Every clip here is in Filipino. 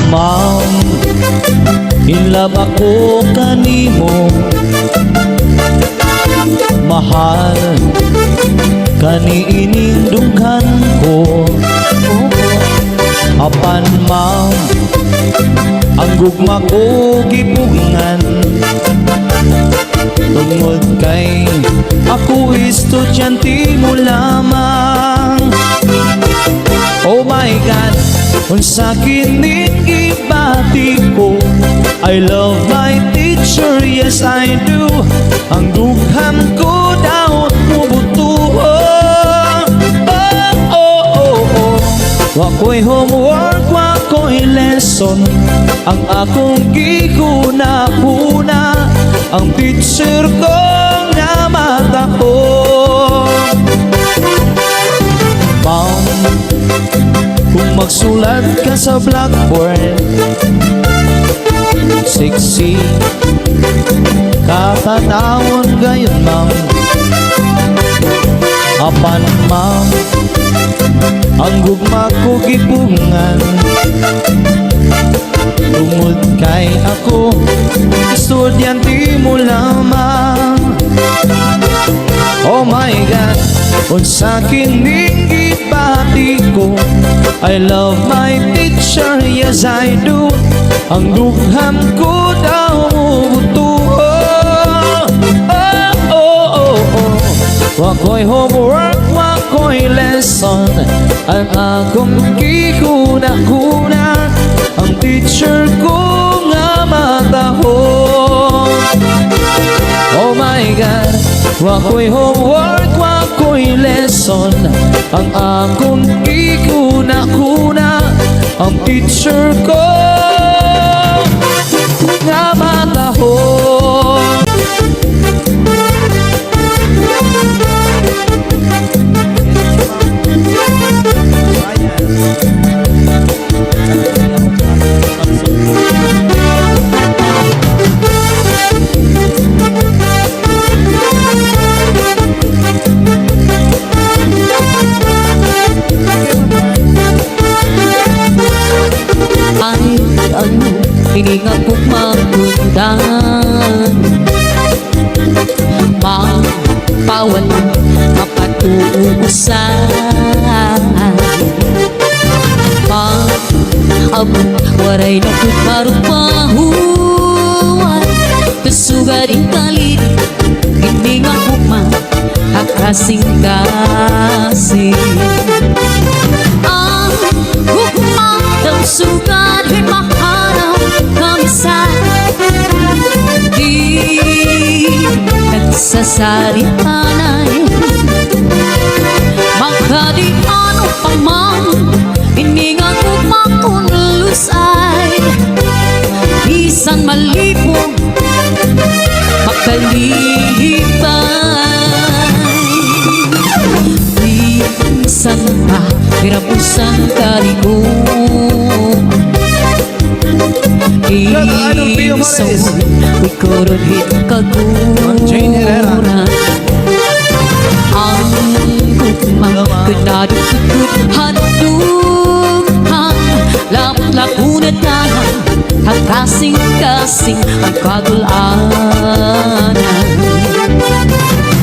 Ma'am, in love ako kanimo. Mahal kaniining dunghan ko. Apan ma'am, ang gugma ko gipugngan. Tungod kay ako estudyante mo lamang. Oh my God, unsa kining ibati ko. I love my teacher, yes I do. Ang dugham ko daw mubutuhon. Oh, oh, oh, oh. Wako'y homework, wako'y lesson. Ang akong gihuna-huna, ang teacher ko nga matahon. Ma'am, kung magsulat ka sa blackboard, sexy katanawon gayon ma'am. Apan ma'am, ang gugma ko gipungan. Tungod kay ako estudyante mo lamang. Oh my God, unsa kining ibati ko. I love my teacher, yes I do. Ang dugham ko daw mubutuhon. Oh, oh, oh, oh. Wako'y homework, wako'y lesson. Ang akong gihuna-huna, ang teacher ko nga matahon. Oh my God, wako'y homework, wako'y lesson. Ang akong gihuna-huna, ang teacher ko nga matahon. Ay, ano, hininga kong magundan. Mapawala, mapatuusan. Maabot, waray na kong marupahuan. Kasugaring kalit, hininga kong makakasing-kasing. Ang hukma daw sugat ay maharaw kamisan. Di nagsasaritanay, magkadi ano pa man, hininga ko makunlusay. Bisan malipong makalipay. Bisan pa pirapusan karigo. Iso ko'y koronhit kaguran. Ang gugmang kunadukut handughang lapunat na ang kasing-kasing ang kagulanan.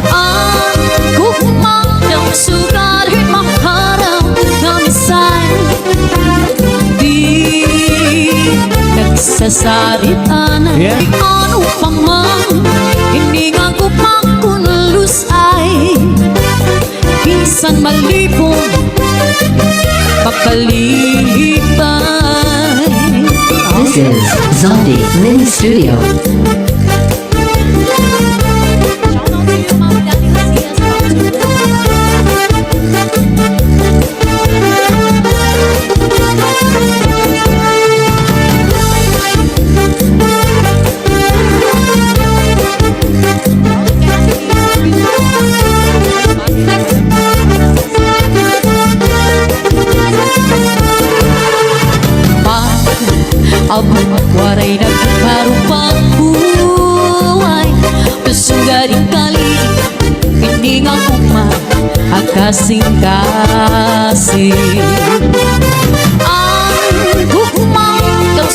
Ang gugmang daw sugat ay maharaw kamisan. Nagsasaritanay, yeah. Ano pa man, hininga ko makunlusay. Bisan malipong pakalipay. This is Zombie Mini Studio. Abang waray nagkarupang buhay. Pasugaring kali, hindi nga kuma ang kasing-kasing. Ang hukmang daw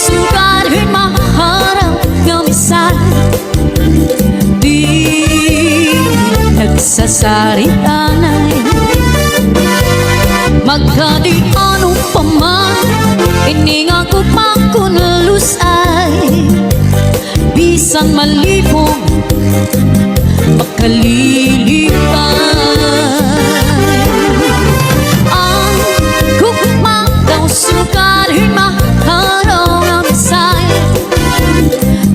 nagsasaritanay. Magkadi ano pa man, ininga ko pa kunalusay. Bisan malibog, makalilipay. Ang gugma daw sukarin maharong ang say.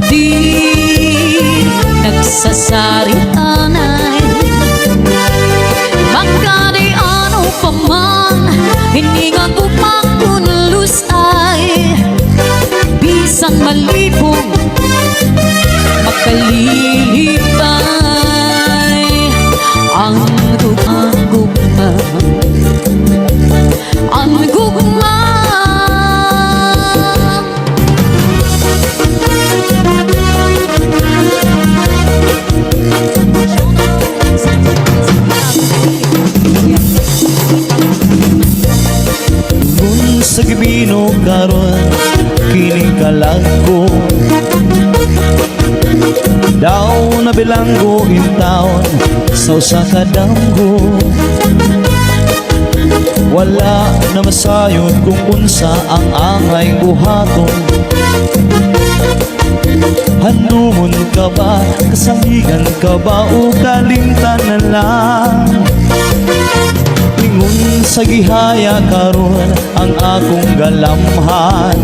Di nagsasaritanay. Magkadi ano pa man, hininga ko pa kunalusay. Bisan malibog, makalilipay. Ang gugma, ang gugma. Kung sa gibino karon kining kalagko, daw na bilanggo in town sa usa ka damgo. Wala na masayod kung unsa ang angay buhaton. Handumon ka ba, kasaligan ka ba o kalimtan na lang? Ingon sa gihaya karon ang akong galamhan.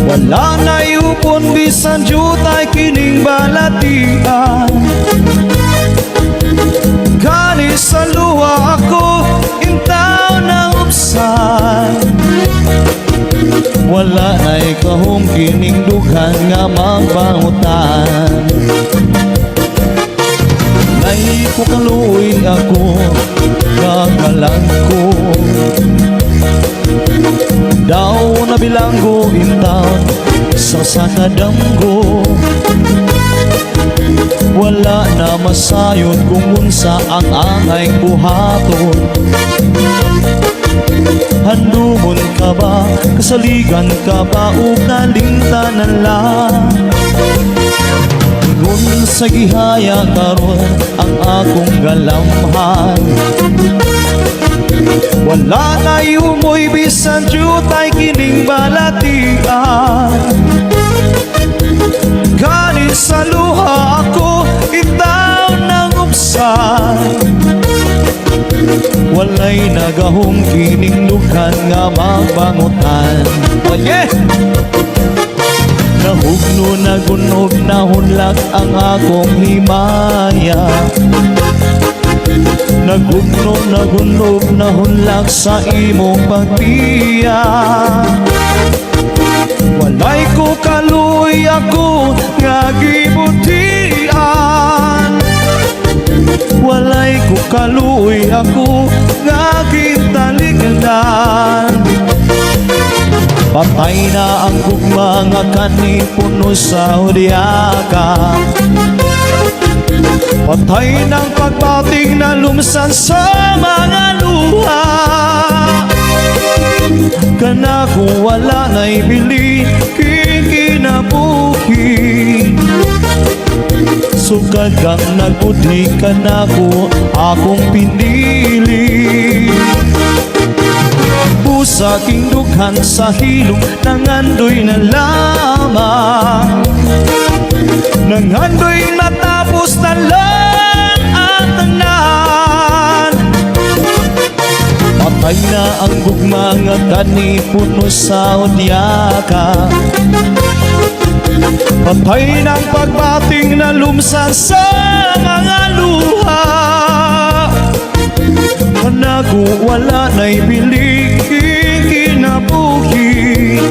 Wala na yupon bisan jutay kining balatian. Kani sa luha ako intaw na upsan. Wala na ikahong kining dughan nga magbangutan. Nay ko kaluoy ako, kagalan ko. Daw na bilanggo in town sa sakadamgo. Wala na masayod kung unsa ang angay buhaton. Handumon ka ba, kasaligan ka ba o kalimtanan lang? Ingon sa gihaya karon ang akong galamhan. Wala na yumoy bisan jutay kining balatian. Kani sa luha ako itaw ng upsan. Walay nagahong kining dughan nga magbangutan. Oh yeah! Nahugno nagunog nahunlak ang akong himaya. Nagugno nagunog nahunlak sa imong pagtiya. Walay ko kaluy ako nga gibutian. Walay ko kaluy ako nga gintaligan. Patay na ang gugma nga kani puno sa hudyaka. Patay ng pagbating na lumsan sa mga luha. Kana ko wala na'y bili kikinabuhi. Sukad kang nagudhi ka na ko akong pinili. Busaking dughan sa hilong nangandoy na lamang. Nangandoy matapos na lang ang tanan. Patay na ang gugma nga kani puno sa udyaka. Patay ng pagbating na lumsan sa mga luha. Kanago wala na'y bili kinabuhi.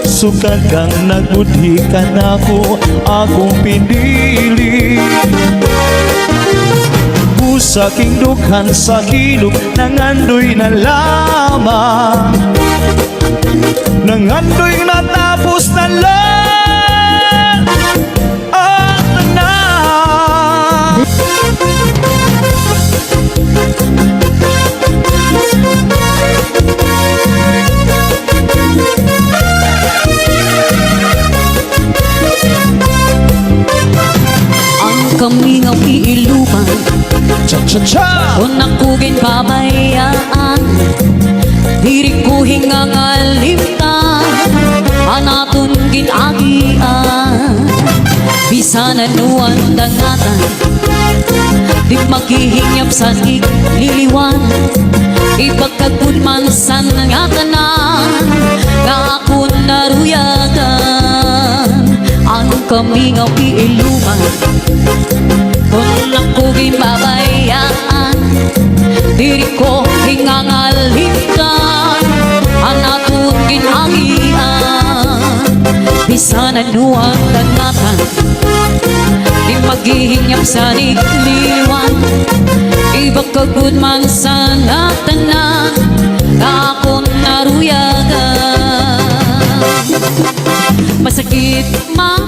Sukad kang nagudhi ka na ko akong pinili. Busaking dughan sa hilom nangandoy na lamang. Nangandoy natapos na lang ang tanan. Cha-cha! Kung nakugin babayaan, diri ko hingang alimtan, anaton ginagian. Bisan anuan dangatan, di makihingyap sa igliliwan. Ipagkagpud man sa ngatanan, nga ako naruyagan. Ang kamingaw iiluman, kung nakugin babayaan, diri ko hingang alimtan, anaton ginagian. Bisan anuang dangatan, di maghihingyap sa igliliwan. Ibagkagpud man sa ngatanan, nga ako naruyagan. Masakit man